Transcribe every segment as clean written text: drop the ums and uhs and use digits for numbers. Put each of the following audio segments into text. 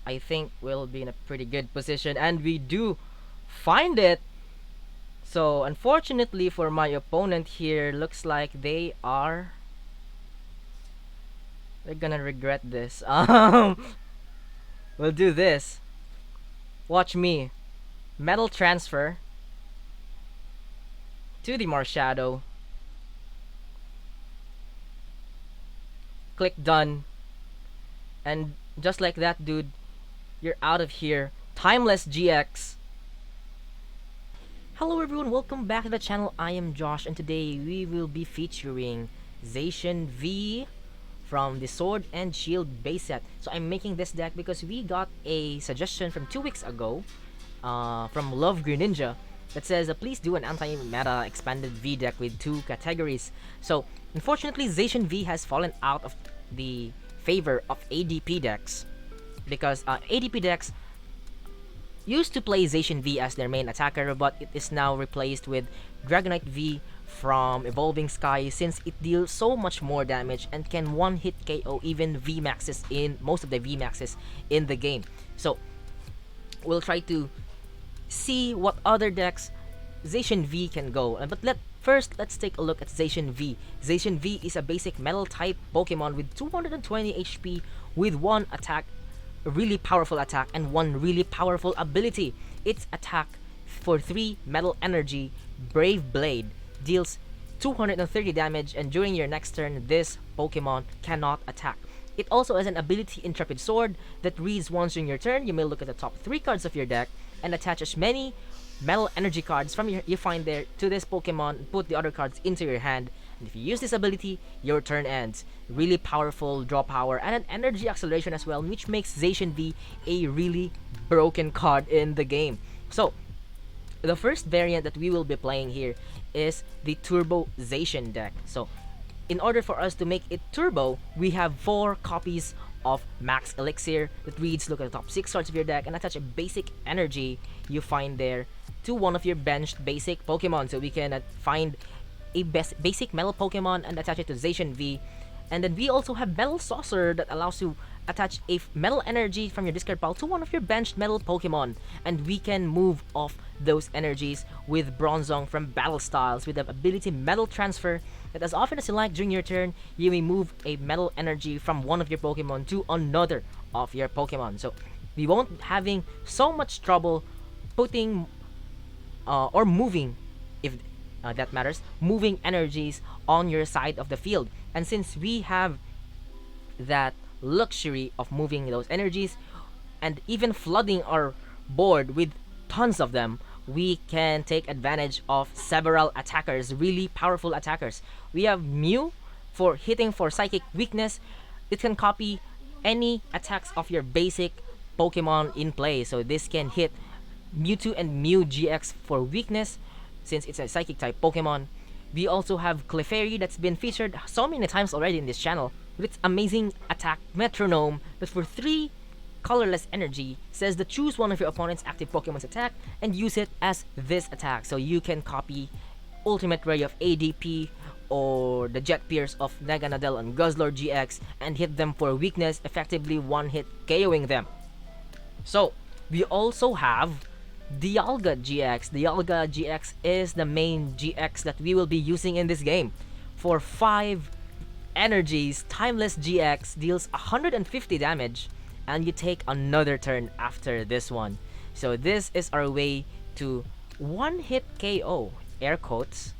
I think we'll be in a pretty good position, and we do find it. So unfortunately for my opponent here, looks like they're gonna regret this. We'll do this. Watch me. Metal transfer to the Marshadow. Click done. And just like that, dude, you're out of here. Timeless GX. Hello everyone, welcome back to the channel. I am Josh, and today we will be featuring Zacian V from the Sword and Shield base set. So I'm making this deck because we got a suggestion from 2 weeks ago from Love Greninja that says please do an anti-meta expanded V deck with 2 categories. So unfortunately Zacian V has fallen out of the favor of ADP decks because ADP decks used to play Zacian V as their main attacker, but it is now replaced with Dragonite V from Evolving Sky since it deals so much more damage and can one-hit KO even VMAXs in most of the VMAXs in the game. So we'll try to see what other decks Zacian V can go. But first, let's take a look at Zacian V. Zacian V is a basic metal type Pokemon with 220 HP with 1 attack, a really powerful attack, and 1 really powerful ability. Its attack for 3 metal energy, Brave Blade, deals 230 damage, and during your next turn, this Pokemon cannot attack. It also has an ability Intrepid Sword that reads once during your turn. You may look at the top 3 cards of your deck and attach as many metal energy cards from you find there to this Pokemon and put the other cards into your hand. And if you use this ability, your turn ends. Really powerful draw power and an energy acceleration as well, which makes Zacian V a really broken card in the game. So the first variant that we will be playing here is the Turbo Zacian deck. So in order for us to make it turbo, we have 4 copies of Max Elixir that reads look at the top 6 cards of your deck and attach a basic energy you find there to one of your benched basic Pokemon. So we can find a basic metal Pokemon and attach it to Zacian V. And then we also have Metal Saucer that allows you attach a metal energy from your discard pile to one of your benched metal Pokemon. And we can move off those energies with Bronzong from Battle Styles with the ability Metal Transfer that as often as you like during your turn, you may move a metal energy from one of your Pokemon to another of your Pokemon. So we won't having so much trouble putting or moving, if that matters, moving energies on your side of the field. And since we have that luxury of moving those energies and even flooding our board with tons of them, we can take advantage of several attackers, really powerful attackers. We have Mew for hitting for psychic weakness. It can copy any attacks of your basic Pokemon in play. So this can hit Mewtwo and Mew GX for weakness since it's a psychic type Pokemon. We also have Clefairy that's been featured so many times already in this channel with its amazing attack Metronome that for 3 colorless energy says to choose one of your opponent's active Pokemon's attack and use it as this attack. So you can copy Ultimate Ray of ADP or the Jet Pierce of Naganadel and Guzzlord GX and hit them for weakness, effectively one-hit KOing them. So we also have Dialga GX. Dialga GX is the main GX that we will be using in this game. For 5 energies, Timeless GX deals 150 damage and you take another turn after this one. So this is our way to one-hit KO, air quotes,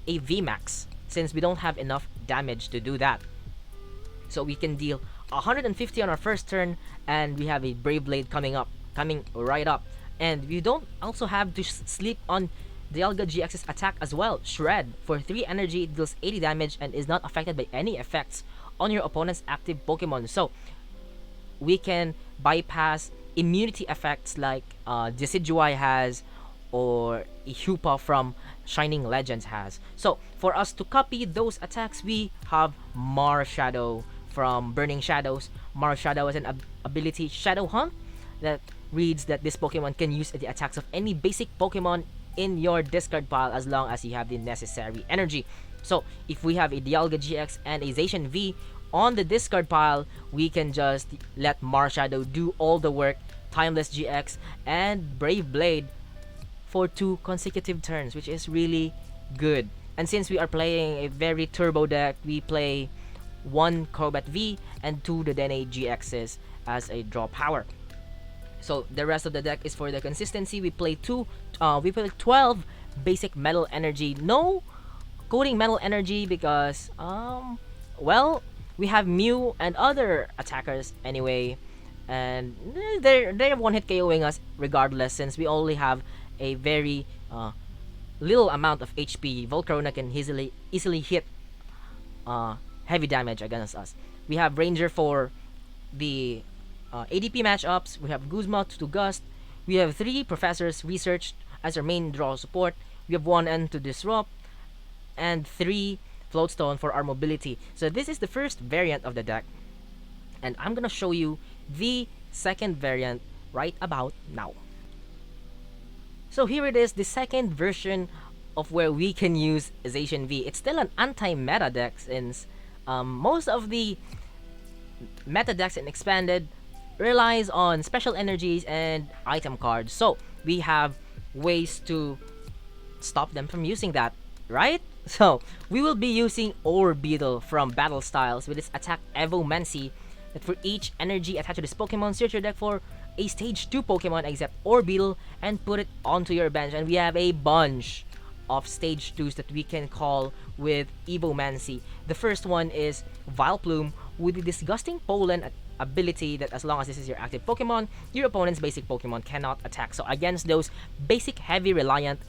a VMAX since we don't have enough damage to do that. So we can deal 150 on our first turn and we have a Brave Blade coming right up. And we don't also have to sleep on Dialga GX's attack as well. Shred. For 3 energy, it deals 80 damage and is not affected by any effects on your opponent's active Pokemon. So we can bypass immunity effects like Decidueye has or Ihupa from Shining Legends has. So for us to copy those attacks, we have Marshadow from Burning Shadows. Marshadow has an ability Shadow Hunt that reads that this Pokemon can use the attacks of any basic Pokemon in your discard pile as long as you have the necessary energy. So if we have a Dialga GX and a Zacian V on the discard pile, we can just let Marshadow do all the work, Timeless GX, and Brave Blade for 2 consecutive turns, which is really good. And since we are playing a very turbo deck, we play 1 Crobat V and 2 Dedenne GXs as a draw power. So the rest of the deck is for the consistency. We play 12 basic Metal Energy. No coding Metal Energy because well, we have Mew and other attackers anyway, and they're one hit KOing us regardless, since we only have a very little amount of HP. Volcarona can easily hit heavy damage against us. We have Ranger for the ADP matchups. We have Guzma to Gust. We have 3 Professors researched as our main draw support. We have 1 N to Disrupt, and 3 Floatstone for our mobility. So this is the first variant of the deck, and I'm gonna show you the second variant right about now. So here it is, the second version of where we can use Zacian V. It's still an anti-meta deck, since most of the meta decks in Expanded relies on special energies and item cards. So we have ways to stop them from using that, right? So we will be using Orbeetle from Battle Styles with its attack Evomancy, that for each energy attached to this Pokemon, search your deck for a stage 2 Pokemon except Orbeetle and put it onto your bench. And we have a bunch of stage 2s that we can call with Evomancy. The first one is Vileplume with the Disgusting Pollen ability that as long as this is your active Pokemon, your opponent's basic Pokemon cannot attack. So against those basic heavy reliant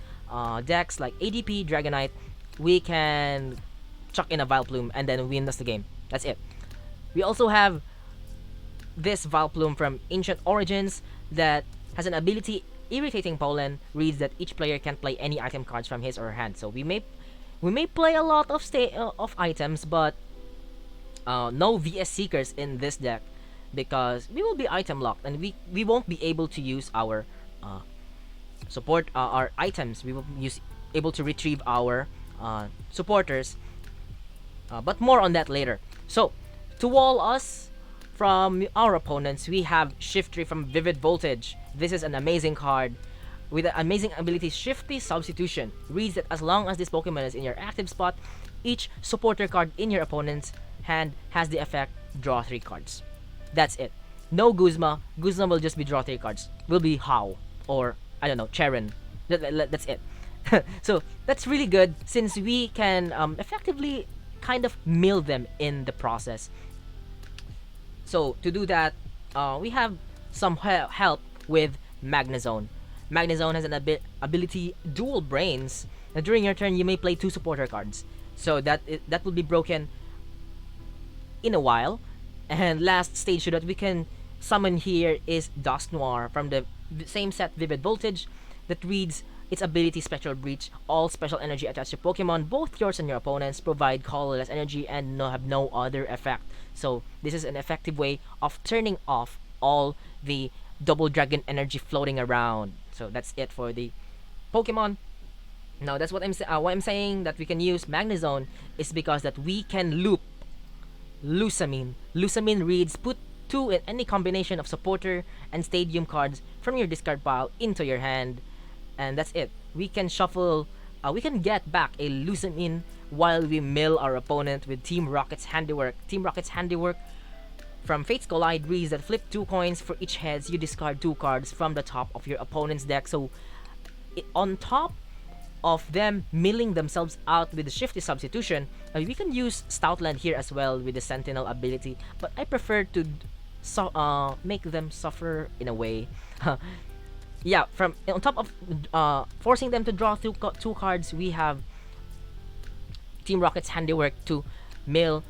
decks like ADP, Dragonite, we can chuck in a Vileplume and then win us the game. That's it. We also have this Vileplume from Ancient Origins that has an ability Irritating Pollen. Reads that each player can play any item cards from his or her hand. So we may play a lot of items, but no VS Seekers in this deck because we will be item locked and we won't be able to use our support our items. We will be able to retrieve our supporters, but more on that later. So to wall us from our opponents, we have Shiftry from Vivid Voltage. This is an amazing card with the amazing ability Shifty Substitution. Reads that as long as this Pokemon is in your active spot, each supporter card in your opponent's hand has the effect draw 3 cards. That's it. No Guzma. Guzma will just be draw 3 cards. Will be How or I don't know, Cheren. That's it. So that's really good since we can effectively kind of mill them in the process. So to do that, we have some help with Magnezone. Magnezone has an ability Dual Brains. Now during your turn, you may play 2 supporter cards. So that will be broken in a while. And last stage that we can summon here is Dusknoir from the same set Vivid Voltage that reads its ability Spectral Breach. All special energy attached to Pokemon, both yours and your opponents, provide colorless energy and have no other effect. So this is an effective way of turning off all the Double Dragon energy floating around. So that's it for the Pokemon. Now that's what I'm saying that we can use Magnezone is because that we can loop Lusamine. Lusamine reads put 2 in any combination of supporter and stadium cards from your discard pile into your hand, and that's it. We can shuffle, we can get back a Lusamine while we mill our opponent with Team Rocket's Handiwork. Team Rocket's Handiwork from Fate's Collide reads that flip 2 coins for each heads, you discard 2 cards from the top of your opponent's deck. So on top of them milling themselves out with the Shifty Substitution, we can use Stoutland here as well with the Sentinel ability, but I prefer to make them suffer in a way. Yeah, from on top of forcing them to draw 2 cards, we have Team Rocket's Handiwork to mill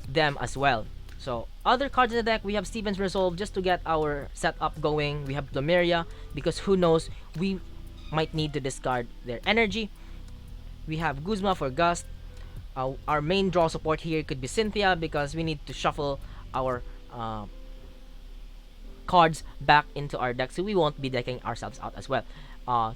them as well. So other cards in the deck, we have Steven's Resolve just to get our setup going. We have Plumeria because who knows, we might need to discard their energy. We have Guzma for Gust. Our main draw support here could be Cynthia because we need to shuffle our cards back into our deck, so we won't be decking ourselves out as well.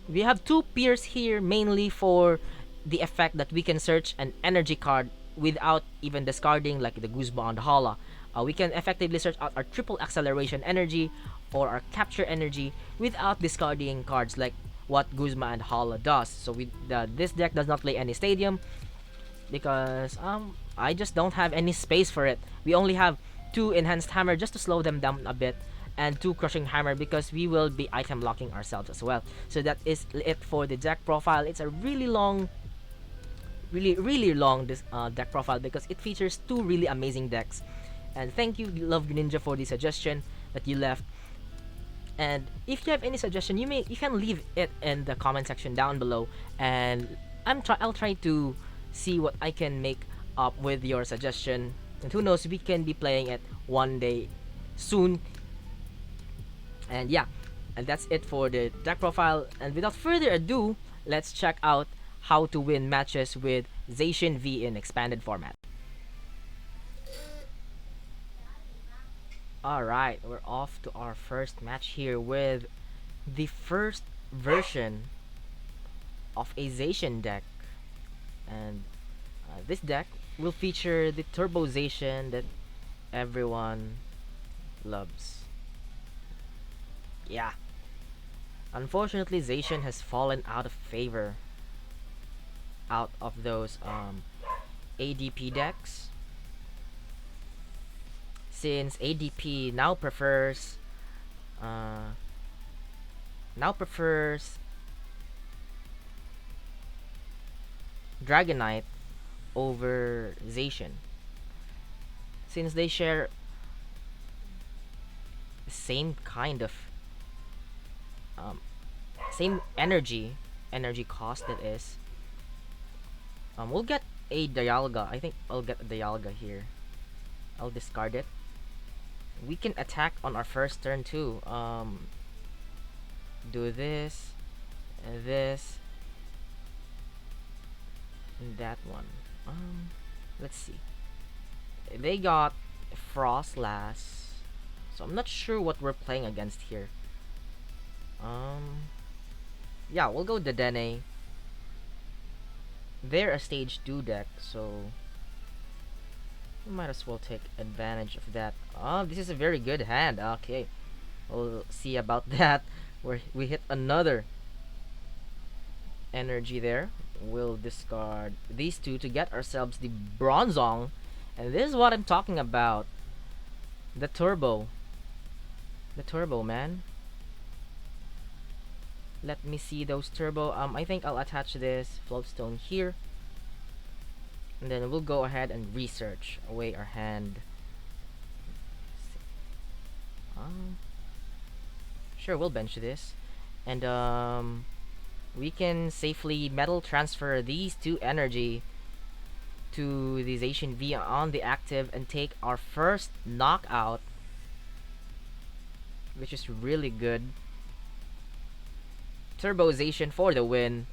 We have 2 Pierce here mainly for the effect that we can search an energy card without even discarding like the Guzma and Hala. We can effectively search out our triple acceleration energy or our capture energy without discarding cards like what Guzma and Hala does. So this deck does not play any stadium because I just don't have any space for it. We only have 2 enhanced hammer just to slow them down a bit, and 2 crushing hammer because we will be item locking ourselves as well. So that is it for the deck profile. It's a really long, really long deck profile because it features 2 really amazing decks. And thank you, Love Greninja, for the suggestion that you left. And if you have any suggestion, you can leave it in the comment section down below, and I'll try to see what I can make up with your suggestion. And who knows, we can be playing it one day soon. And yeah, and that's it for the deck profile. And without further ado, let's check out how to win matches with Zacian V in expanded format. Alright, we're off to our first match here with the first version of a Zacian deck. And this deck will feature the Turbo Zacian that everyone loves. Yeah. Unfortunately, Zacian has fallen out of favor out of those ADP decks, since ADP now prefers Dragonite over Zacian, since they share the same kind of same energy cost. That is, we'll get a Dialga. I think I'll get a Dialga here. I'll discard it. We can attack on our first turn too. Do this and this and that one. Let's see. They got Frostlass, so I'm not sure what we're playing against here. Yeah, we'll go Dedenne. They're a stage 2 deck, so we might as well take advantage of that. Oh, this is a very good hand. Okay, we'll see about that. Where we hit another energy there. We'll discard these 2 to get ourselves the Bronzong, and this is what I'm talking about. The turbo, man. Let me see those turbo. I think I'll attach this floatstone here, and then we'll go ahead and research away our hand. Sure, we'll bench this, and we can safely metal transfer these 2 energy to the Zacian V on the active and take our first knockout, which is really good. Turbo Zacian for the win.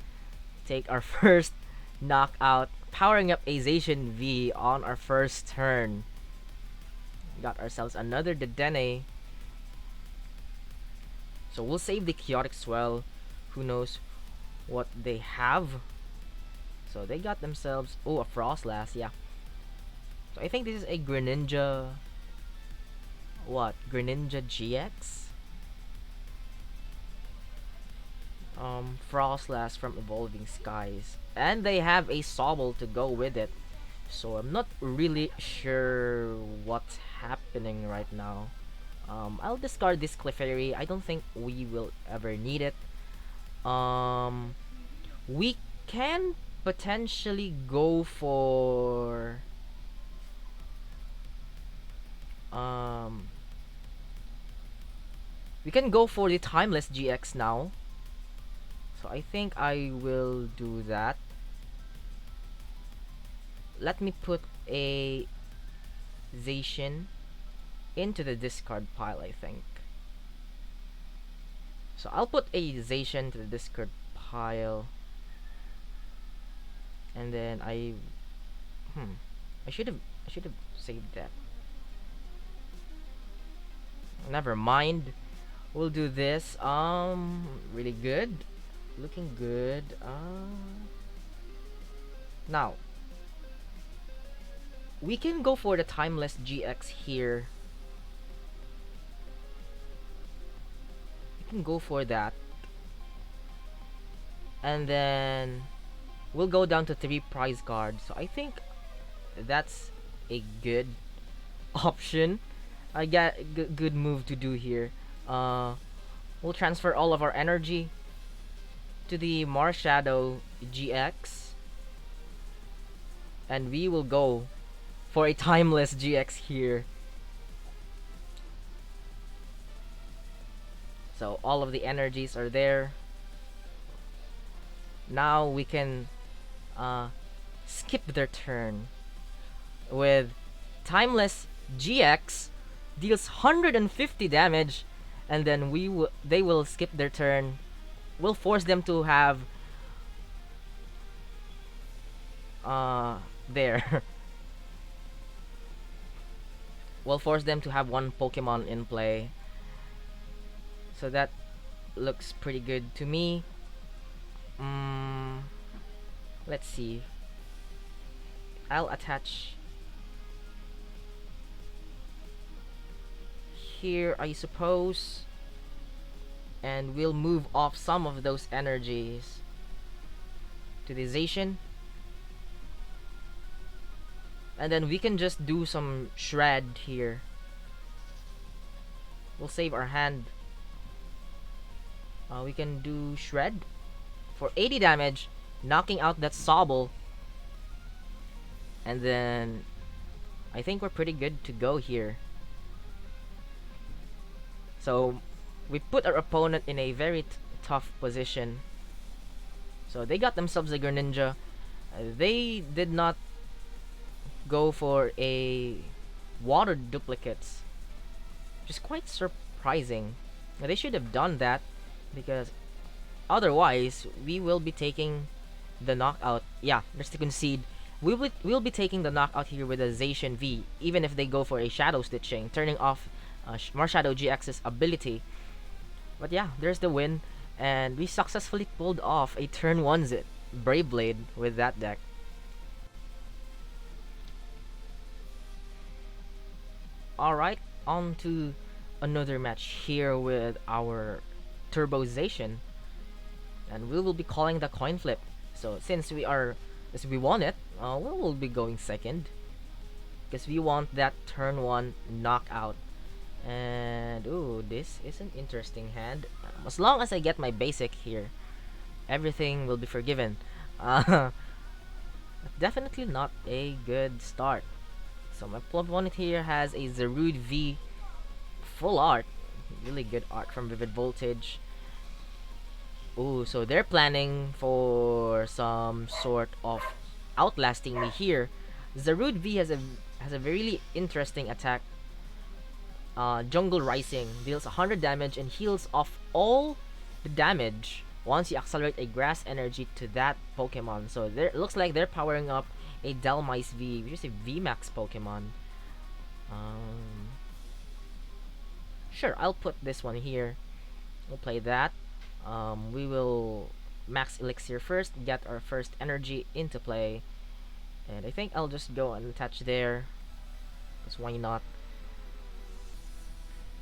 Take our first knockout, powering up a Zacian V on our first turn. Got ourselves another Dedenne. So we'll save the Chaotic Swell. Who knows what they have. So they got themselves, oh, a Frostlass, yeah. So I think this is a Greninja. What? Greninja GX? Frostlass from Evolving Skies. And they have a Sobble to go with it. So I'm not really sure what's happening right now. I'll discard this Clefairy. I don't think we will ever need it. We can potentially go for we can go for the Timeless GX now. So I think I will do that. Let me put a Zacian into the discard pile, I think. So I'll put a Zacian to the discard pile. And then I should have saved that. Never mind. We'll do this. Really good. Looking good. Now We can go for the Timeless GX here. We can go for that. And then we'll go down to 3 prize cards. So I think that's a good option. I got good move to do here. We'll transfer all of our energy to the Marshadow GX, and we will go for a Timeless GX here. So all of the energies are there. Now we can skip their turn with Timeless GX deals 150 damage, and then they will skip their turn. We'll force them to have there. We'll force them to have one Pokemon in play. So that looks pretty good to me. Let's see. I'll attach here, I suppose, and we'll move off some of those energies to the Zacian, and then we can just do some shred here. We'll save our hand. We can do shred for 80 damage, knocking out that Sobble, and then I think we're pretty good to go here. So we put our opponent in a very tough position. So they got themselves a Greninja. They did not go for a water duplicates, which is quite surprising. They should have done that, because otherwise we will be taking the knockout. Yeah, just to concede, we'll be taking the knockout here with a Zacian V, even if they go for a Shadow Stitching, turning off Marshadow GX's ability. But yeah, there's the win, and we successfully pulled off a turn 1 Brave Blade with that deck. Alright, on to another match here with our Turbo Zacian, and we will be calling the coin flip. So since we won it, we will be going second, because we want that turn 1 knockout. And ooh, this is an interesting hand. As long as I get my basic here, everything will be forgiven. Definitely not a good start. So my opponent here has a Zarude V full art. Really good art from Vivid Voltage. Ooh, so they're planning for some sort of outlasting me here. Zarude V has a really interesting attack. Jungle Rising deals 100 damage and heals off all the damage once you accelerate a grass energy to that Pokemon. So it looks like they're powering up a Dhelmise V, which is a VMAX Pokemon. Sure, I'll put this one here. We'll play that. We will max Elixir first, get our first energy into play. And I think I'll just go and attach there, because why not?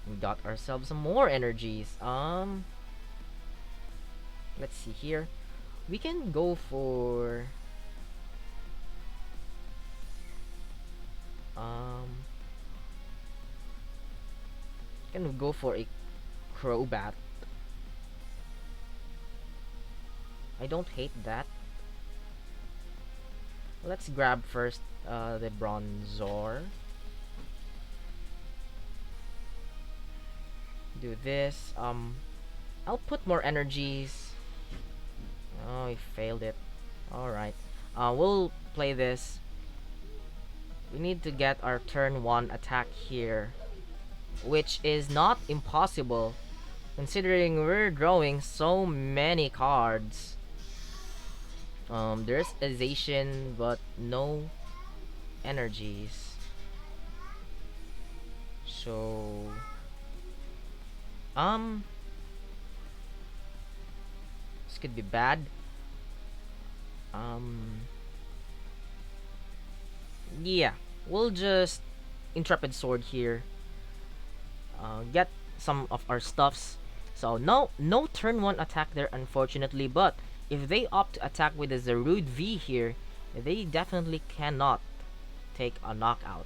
We got ourselves some more energies. Let's see here. We can go for a Crobat. I don't hate that. Let's grab first the Bronzor. Do this. I'll put more energies. Oh, he failed it. Alright. We'll play this. We need to get our turn 1 attack here, which is not impossible, considering we're drawing so many cards. There's a Zacian, but no energies. So this could be bad. Yeah, we'll just Intrepid Sword here. Get some of our stuffs. So no turn 1 attack there, unfortunately, but if they opt to attack with the Zarude V here, they definitely cannot take a knockout.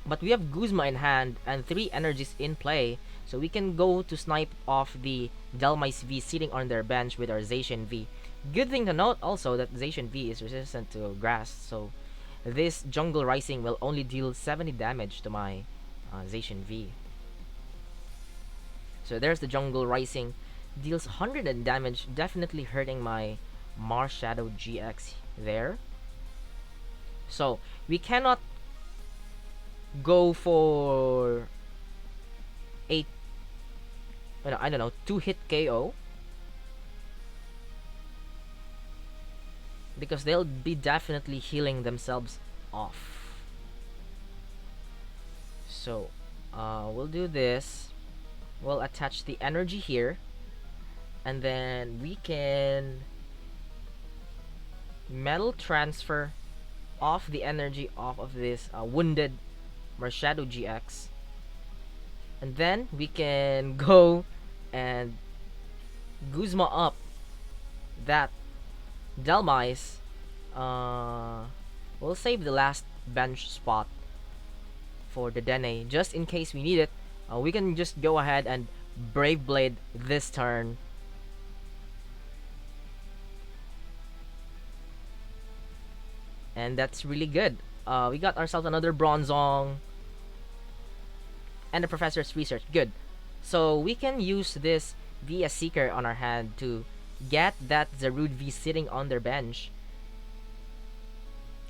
But we have Guzma in hand and 3 energies in play, so we can go to snipe off the Dhelmise V sitting on their bench with our Zacian V. Good thing to note also that Zacian V is resistant to grass, so this Jungle Rising will only deal 70 damage to my Zacian V. So there's the Jungle Rising, deals 100 damage, definitely hurting my Marshadow GX there. So we cannot go for a, I don't know, 2-hit KO, because they'll be definitely healing themselves off. So we'll do this. We'll attach the energy here, and then we can metal transfer off the energy off of this wounded Marshadow GX, and then we can go and Guzma up that Dhelmise. We'll save the last bench spot for the Dene just in case we need it. We can just go ahead and Brave Blade this turn. And that's really good. We got ourselves another Bronzong and the Professor's Research. Good. So we can use this VS Seeker on our hand to get that Zarude V sitting on their bench.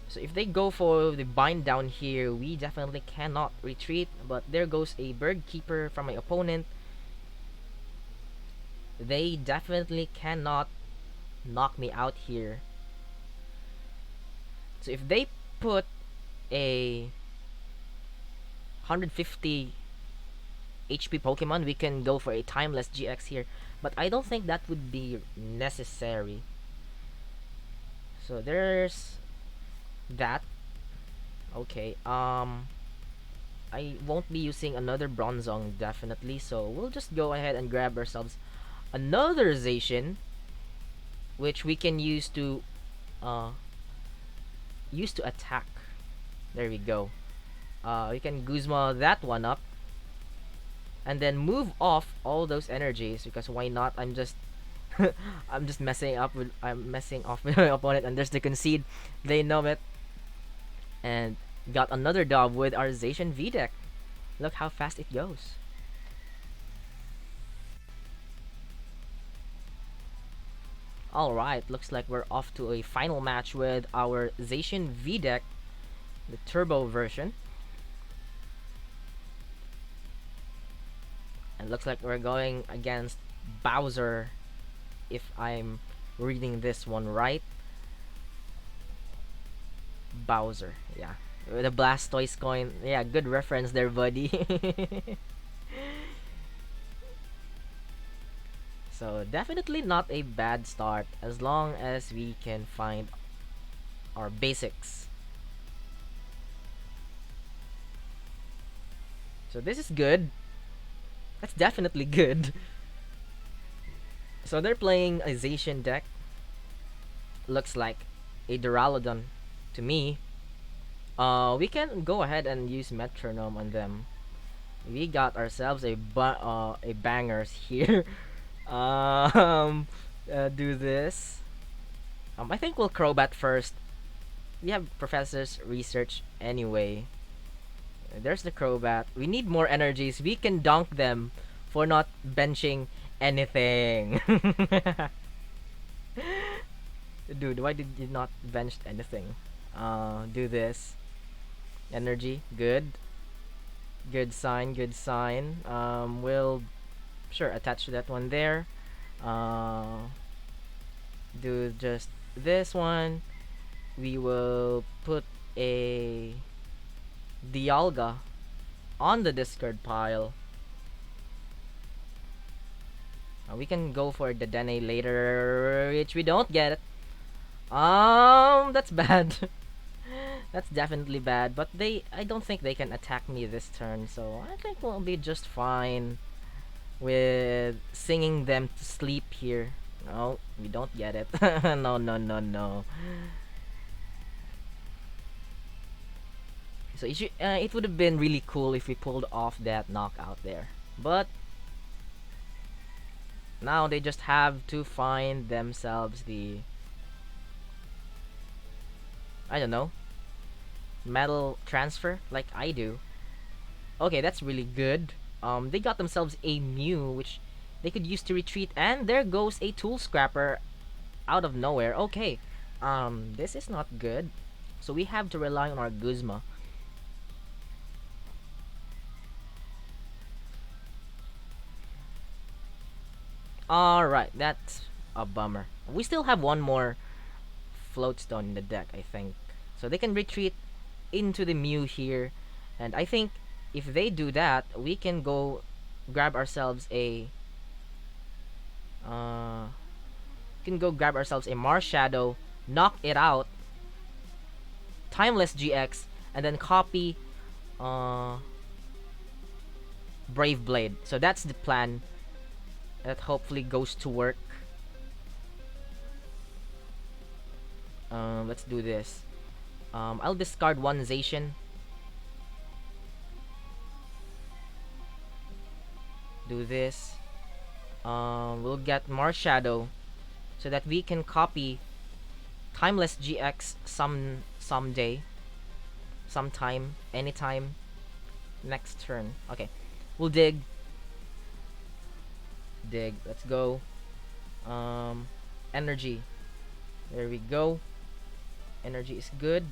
So if they go for the bind down here, we definitely cannot retreat. But there goes a Bird Keeper from my opponent. They definitely cannot knock me out here. So if they put a 150 HP Pokemon, we can go for a Timeless GX here. But I don't think that would be necessary. So there's that. Okay, I won't be using another Bronzong definitely, so we'll just go ahead and grab ourselves another Zacian, which we can use to attack. There we go. We can Guzma that one up, and then move off all those energies, because why not? I'm just messing off with my opponent, and there's the concede. They know it. And got another dub with our Zacian V deck. Look how fast it goes. Alright, looks like we're off to a final match with our Zacian V deck, the turbo version. And looks like we're going against Bowser, if I'm reading this one right. Bowser, yeah. The Blastoise coin. Yeah, good reference there, buddy. So definitely not a bad start as long as we can find our basics. So this is good. That's definitely good. So they're playing a Zacian deck. Looks like a Duraludon to me. We can go ahead and use Metronome on them. We got ourselves a bangers here. Do this. I think we'll Crobat first. We have Professor's Research anyway. There's the Crobat. We need more energies. We can dunk them for not benching anything. Dude, why did you not bench anything? Do this. Energy, good. Good sign, good sign. We'll sure attach that one there. Do just this one. We will put a Dialga on the discard pile. We can go for the Dene later, which we don't get it. That's bad. That's definitely bad, but I don't think they can attack me this turn, so I think we'll be just fine with singing them to sleep here. No, we don't get it. No, no, no, no. So it would have been really cool if we pulled off that knockout there. But now they just have to find themselves the, I don't know, metal transfer like I do. Okay, that's really good. They got themselves a Mew, which they could use to retreat, and there goes a Tool Scrapper out of nowhere. Okay, this is not good. So we have to rely on our Guzma. Alright, that's a bummer. We still have one more Floatstone in the deck, I think. So they can retreat into the Mew here. And I think if they do that, we can go grab ourselves a Marshadow, knock it out, Timeless GX, and then copy Brave Blade. So that's the plan. That hopefully goes to work. Let's do this. I'll discard one Zacian. Do this. We'll get Marshadow so that we can copy Timeless GX someday, sometime, anytime, next turn. Okay, we'll dig. Let's go. Energy. There we go. Energy is good.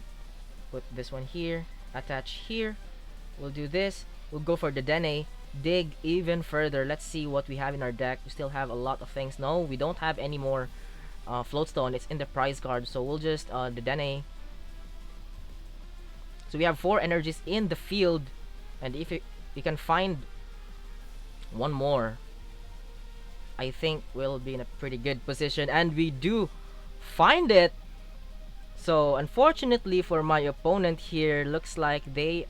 Put this one here. Attach here. We'll do this. We'll go for the Dene. Dig even further. Let's see what we have in our deck. We still have a lot of things. No, we don't have any more Floatstone. It's in the prize card. So we'll just the Dene. So we have 4 energies in the field. And if we can find one more, I think we'll be in a pretty good position. And we do find it. So unfortunately for my opponent here, looks like they're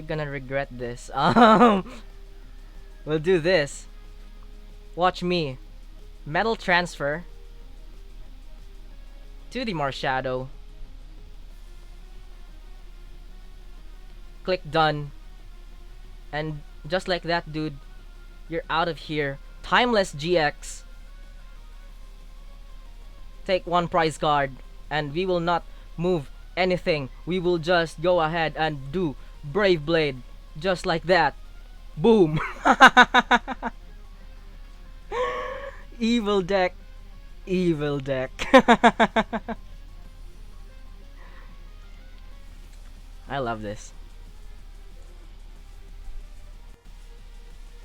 gonna regret this. We'll do this. Watch me. Metal transfer to the Marshadow. Click done. And just like that, dude, you're out of here. Timeless GX. Take one prize card, and we will not move anything. We will just go ahead and do Brave Blade, just like that. Boom. Evil deck. Evil deck. I love this.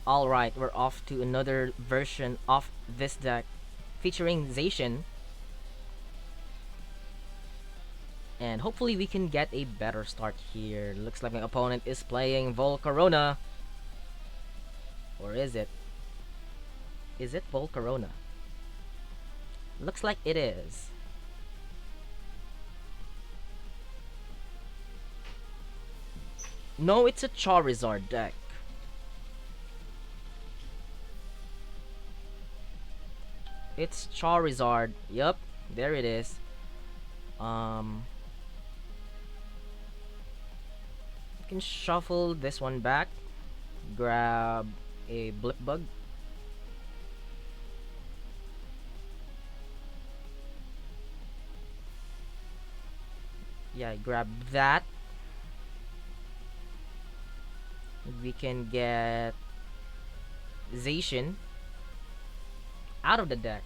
Alright, we're off to another version of this deck featuring Zacian. And hopefully we can get a better start here. Looks like my opponent is playing Volcarona. Or is it? Is it Volcarona? Looks like it is. No, it's a Charizard deck. It's Charizard. Yup, there it is. Can shuffle this one back, grab a Blip Bug, yeah, grab that. We can get Zacian out of the deck,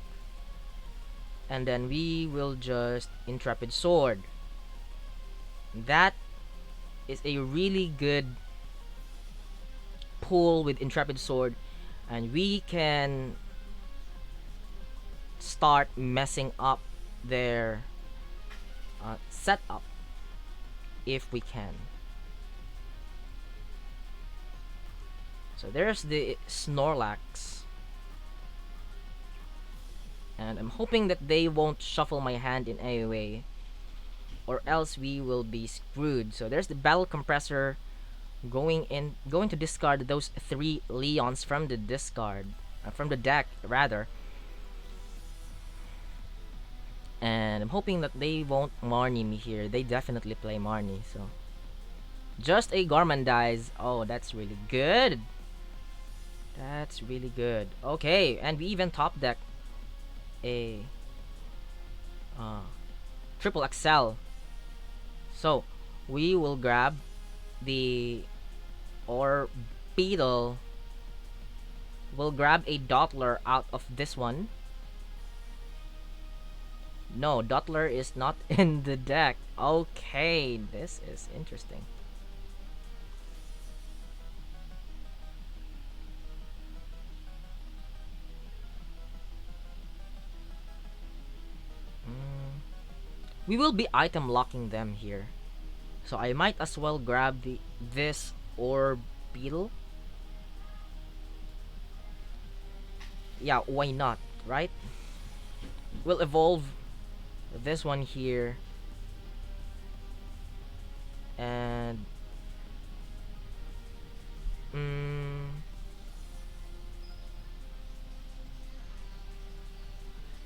and then we will just Intrepid Sword. That is a really good pull with Intrepid Sword, and we can start messing up their setup if we can. So there's the Snorlax, and I'm hoping that they won't shuffle my hand in any way, or else we will be screwed. So there's the battle compressor going to discard those 3 Leons from the from the deck rather. And I'm hoping that they won't Marnie me here. They definitely play Marnie, so just a Gormandize. Oh, that's really good. That's really good. Okay, and we even top deck a triple Excel. So we will grab the Beetle. We'll grab a Dottler out of this one. No, Dottler is not in the deck. Okay, this is interesting. We will be item locking them here. So I might as well grab this Beetle. Yeah, why not, right? We'll evolve this one here. And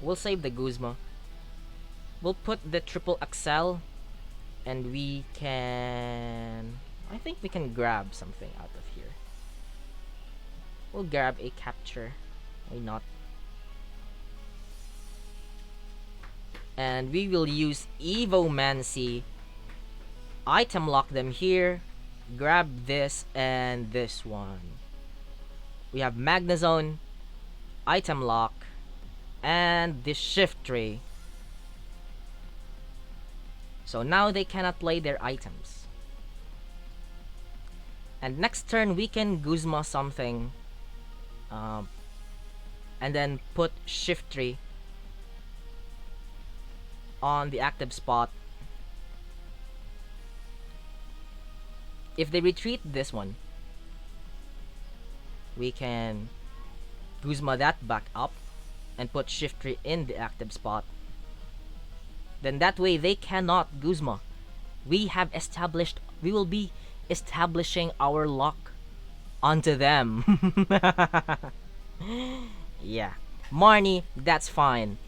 we'll save the Guzma. We'll put the triple Axel, and we can... I think we can grab something out of here. We'll grab a capture. Why not? And we will use Evomancy. Item lock them here. Grab this and this one. We have Magnezone, item lock, and the shift tray. So now they cannot play their items. And next turn we can Guzma something. And then put shift tree on the active spot. If they retreat this one, we can Guzma that back up and put shift tree in the active spot. Then that way they cannot Guzma. We will be establishing our lock onto them. Yeah. Marnie, that's fine.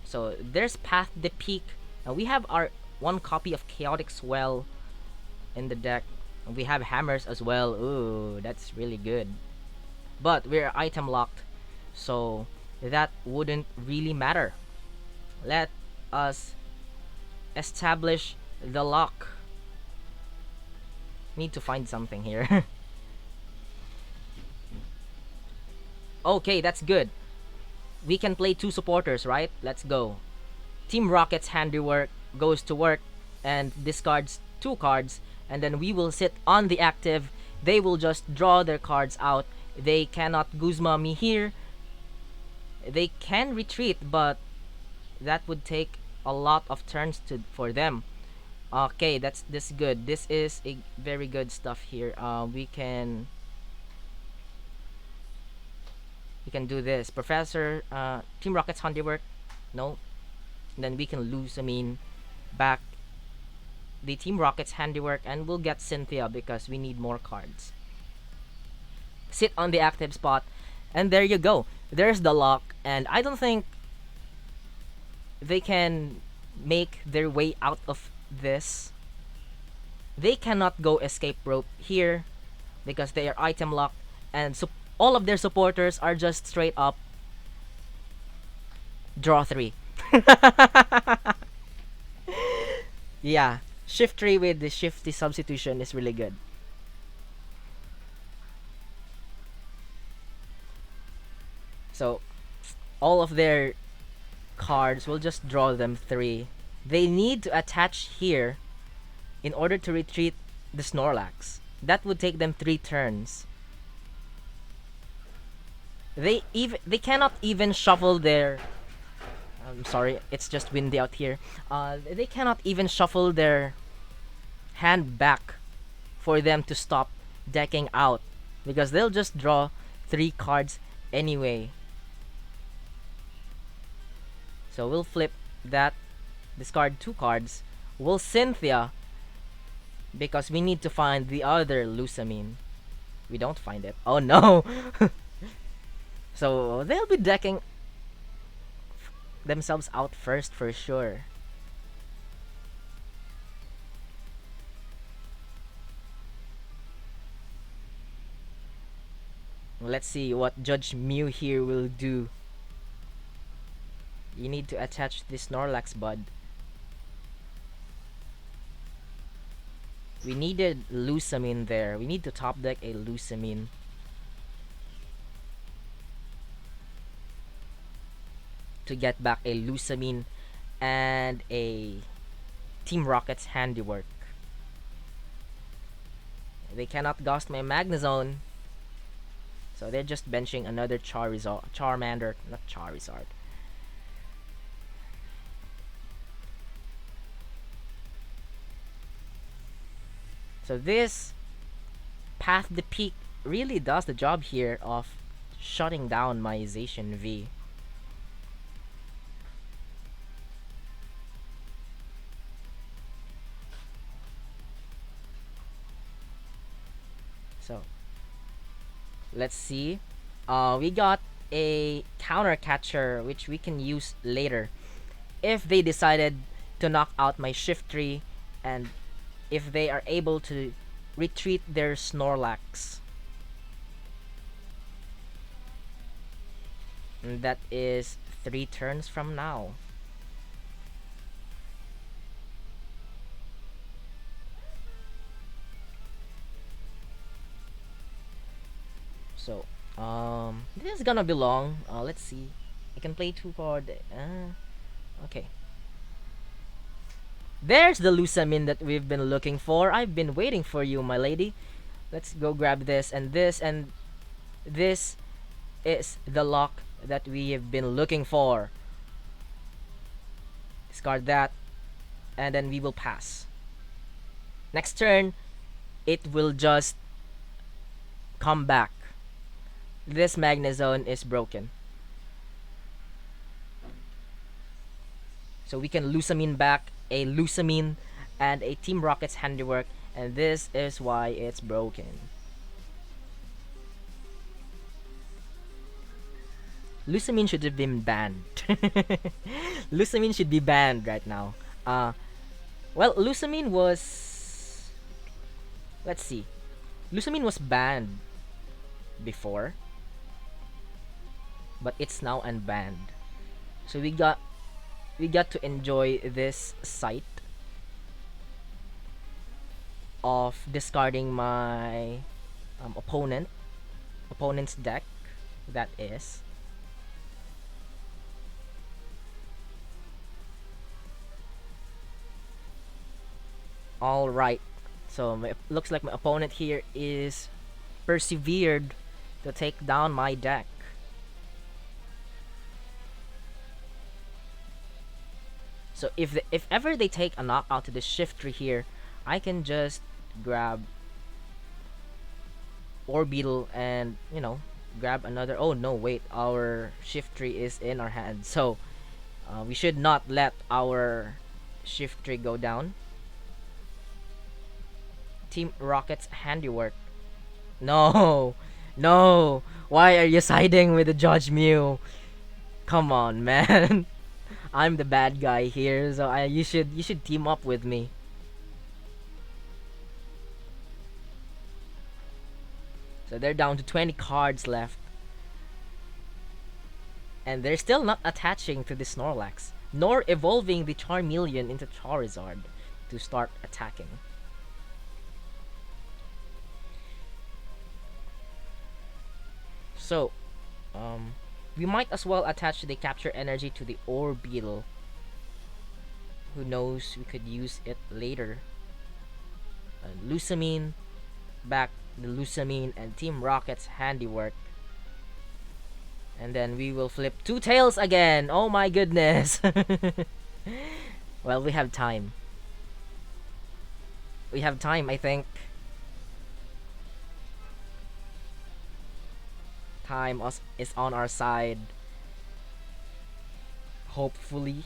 So there's Path the Peak. And we have our 1 copy of Chaotic Swell in the deck. And we have hammers as well. Ooh, that's really good. But we're item locked, so that wouldn't really matter. Let us establish the lock. Need to find something here. Okay, that's good. We can play 2 supporters, right? Let's go. Team Rocket's handiwork goes to work and discards 2 cards, and then we will sit on the active. They will just draw their cards out. They cannot Guzma me here. They can retreat, but that would take a lot of turns for them. Okay, this good. This is a very good stuff here. We can do this. Professor, Team Rocket's handiwork. No. And then we can lose, back the Team Rocket's handiwork, and we'll get Cynthia because we need more cards. Sit on the active spot, and there you go. There's the lock, and I don't think they can make their way out of this. They cannot go escape rope here because they are item locked, and so all of their supporters are just straight up draw 3. Yeah, shift 3 with the shifty substitution is really good. So all of their cards will just draw them 3. They need to attach here in order to retreat the Snorlax. That would take them 3 turns. They cannot even shuffle their... I'm sorry, it's just windy out here. They cannot even shuffle their hand back for them to stop decking out, because they'll just draw 3 cards anyway. So we'll flip that discard 2 cards. We'll Cynthia because we need to find the other Lusamine. We don't find it. Oh no! So they'll be decking themselves out first for sure. Let's see what Judge Mew here will do. You need to attach this Snorlax, bud. We needed Lusamine there. We need to top deck a Lusamine. To get back a Lusamine and a Team Rocket's handiwork. They cannot ghost my Magnezone. So they're just benching another Charmander, not Charizard. So this Path the Peak really does the job here of shutting down my Zacian V. So let's see. We got a counter catcher which we can use later if they decided to knock out my Shiftry and if they are able to retreat their Snorlax. And that is 3 turns from now. So, this is gonna be long. Let's see. I can play 2 cards. Okay. There's the Lusamine that we've been looking for. I've been waiting for you, my lady. Let's go grab this and this, and this is the lock that we have been looking for. Discard that, and then we will pass. Next turn, it will just come back. This Magnezone is broken. So we can Lusamine back a Lusamine and a Team Rocket's handiwork, and this is why it's broken. Lusamine should have been banned. Lusamine should be banned right now. Well, Lusamine was... Let's see. Lusamine was banned before, but it's now unbanned. So we got to enjoy this sight of discarding my opponent's deck, that is. All right, so looks like my opponent here is persevered to take down my deck. So if ever they take a knockout to the Shiftry here, I can just grab Orbeetle and, you know, grab another. Oh no, wait, our Shiftry is in our hand, so we should not let our Shiftry go down. Team Rocket's handiwork. No, no. Why are you siding with the Judge Mew? Come on, man. I'm the bad guy here, so you should team up with me. So they're down to 20 cards left. And they're still not attaching to the Snorlax, nor evolving the Charmeleon into Charizard to start attacking. So, we might as well attach the capture energy to the Orbeetle. Who knows, we could use it later. Lusamine, back the Lusamine and Team Rocket's handiwork. And then we will flip 2 tails again. Oh my goodness. Well, we have time. We have time, I think. Time is on our side. Hopefully.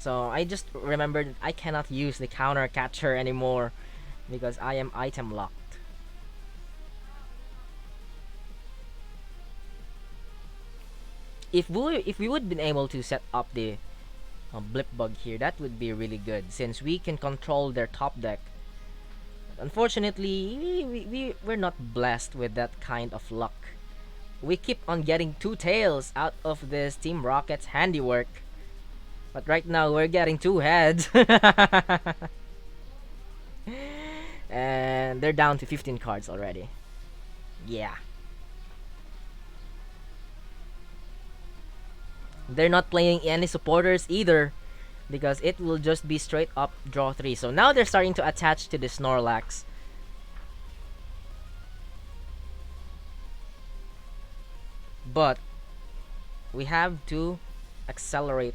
So I just remembered I cannot use the counter catcher anymore because I am item locked. If we would been able to set up the blip bug here, that would be really good since we can control their top deck. Unfortunately, we're not blessed with that kind of luck. We keep on getting two tails out of this Team Rocket's handiwork. But right now, we're getting two heads. And they're down to 15 cards already. Yeah. They're not playing any supporters either, because it will just be straight up draw 3. So now they're starting to attach to the Snorlax. But we have to accelerate,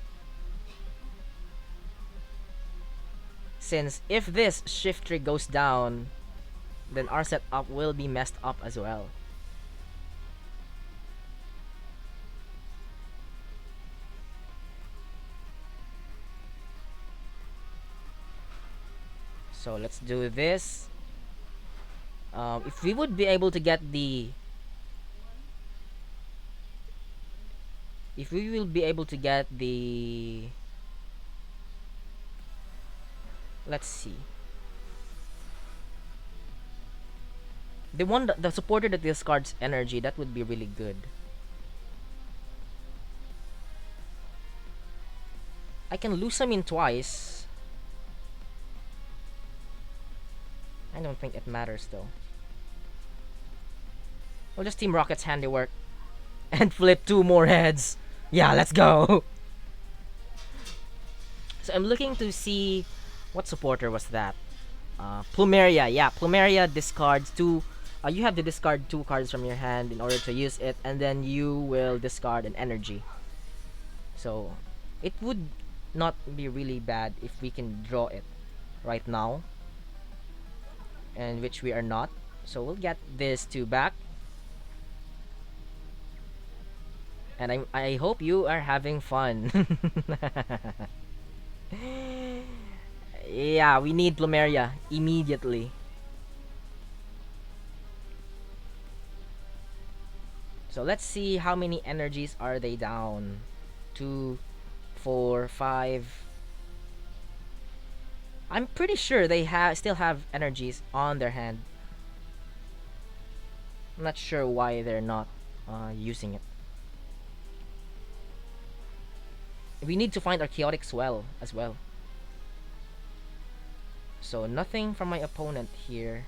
since if this shift tree goes down, then our setup will be messed up as well. So let's do this. If we would be able to get the... If we will be able to get the... Let's see. The supporter that discards energy, that would be really good. I can lose him in twice. I don't think it matters though. We'll just Team Rocket's handiwork and flip 2 more heads. Yeah, let's go. So I'm looking to see what supporter was that. Plumeria. Yeah, Plumeria discards 2. You have to discard 2 cards from your hand in order to use it, and then you will discard an energy. So it would not be really bad if we can draw it right now, and which we are not. So we'll get this 2 back. And I hope you are having fun. Yeah, we need Plumeria immediately. So let's see how many energies are they down. 2, 4, 5. I'm pretty sure they still have energies on their hand. I'm not sure why they're not using it. We need to find our chaotic swell as well. So nothing from my opponent here.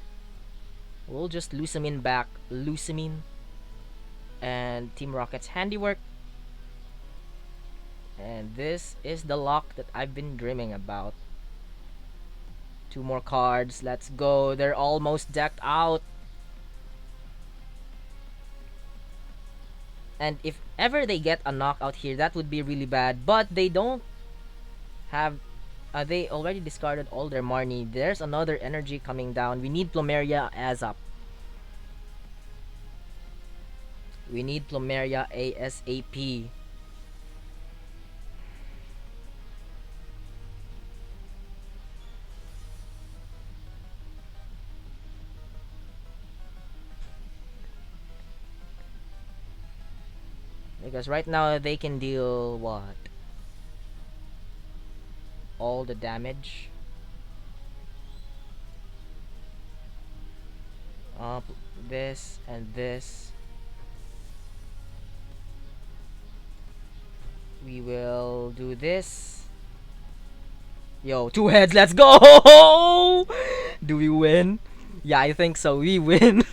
We'll just Lusamine back. Lusamine. And Team Rocket's handiwork. And this is the lock that I've been dreaming about. 2 more cards. Let's go. They're almost decked out. And if ever they get a knockout here, that would be really bad. But they don't have... they already discarded all their Marnie. There's another energy coming down. We need Plumeria as up. We need Plumeria ASAP. Because right now they can deal what? All the damage. This and this. We will do this. Yo, 2 heads, let's go! Do we win? Yeah, I think so. We win.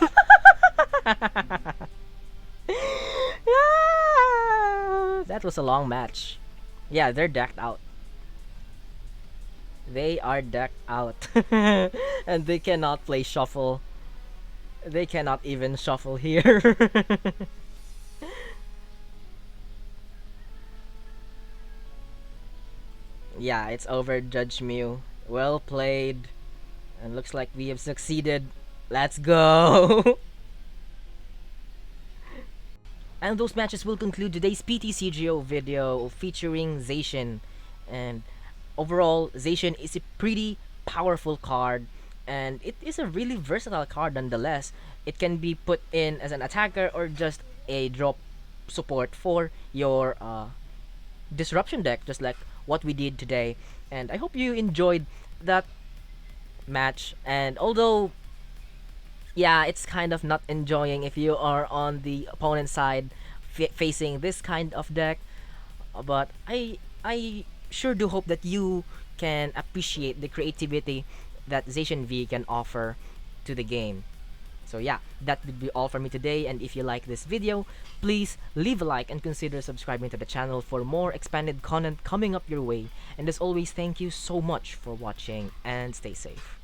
That was a long match. Yeah, they're decked out. They are decked out. And they cannot play shuffle. They cannot even shuffle here. Yeah, it's over, Judge Mew. Well played. And looks like we have succeeded. Let's go! And those matches will conclude today's PTCGO video featuring Zacian. And overall, Zacian is a pretty powerful card, and it is a really versatile card nonetheless. It can be put in as an attacker or just a drop support for your disruption deck, just like what we did today. And I hope you enjoyed that match. And although, yeah, it's kind of not enjoying if you are on the opponent side facing this kind of deck, but I sure do hope that you can appreciate the creativity that Zacian V can offer to the game. So yeah, that would be all for me today, and if you like this video, please leave a like and consider subscribing to the channel for more expanded content coming up your way. And as always, thank you so much for watching and stay safe.